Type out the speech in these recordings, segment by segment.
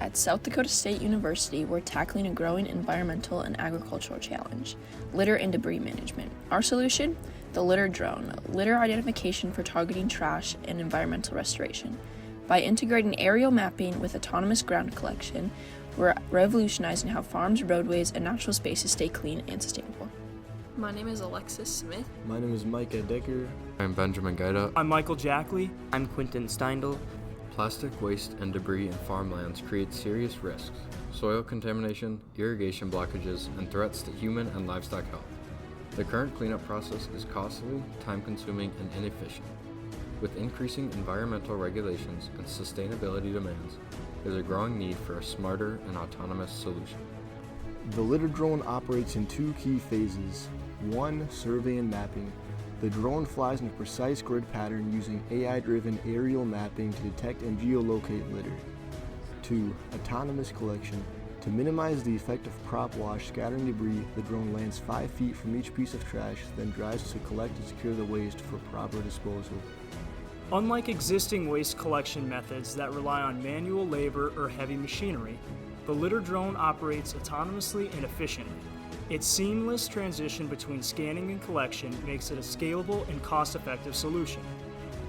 At South Dakota State University, we're tackling a growing environmental and agricultural challenge: litter and debris management. Our solution? The Litter drone, litter identification for targeting trash and environmental restoration. By integrating aerial mapping with autonomous ground collection, we're revolutionizing how farms, roadways, and natural spaces stay clean and sustainable. My name is Alexis Smith. My name is Micah Decker. I'm Benjamin Gaida. I'm Michael Jackley. I'm Quentin Steindl. Plastic waste and debris in farmlands create serious risks: soil contamination, irrigation blockages, and threats to human and livestock health. The current cleanup process is costly, time-consuming, and inefficient. With increasing environmental regulations and sustainability demands, there's a growing need for a smarter and autonomous solution. The L.I.T.E.R drone operates in two key phases. 1. Survey and mapping. The drone flies in a precise grid pattern using AI-driven aerial mapping to detect and geolocate litter. 2. Autonomous collection. To minimize the effect of crop wash scattering debris, the drone lands 5 feet from each piece of trash, then drives to collect and secure the waste for proper disposal. Unlike existing waste collection methods that rely on manual labor or heavy machinery, the L.I.T.E.R drone operates autonomously and efficiently. Its seamless transition between scanning and collection makes it a scalable and cost-effective solution.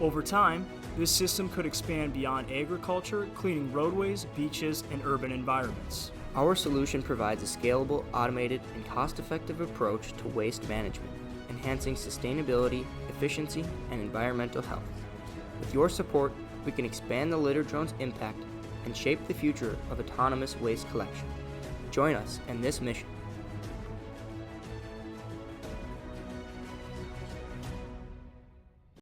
Over time, this system could expand beyond agriculture, cleaning roadways, beaches, and urban environments. Our solution provides a scalable, automated, and cost-effective approach to waste management, enhancing sustainability, efficiency, and environmental health. With your support, we can expand the L.I.T.E.R drone's impact and shape the future of autonomous waste collection. Join us in this mission.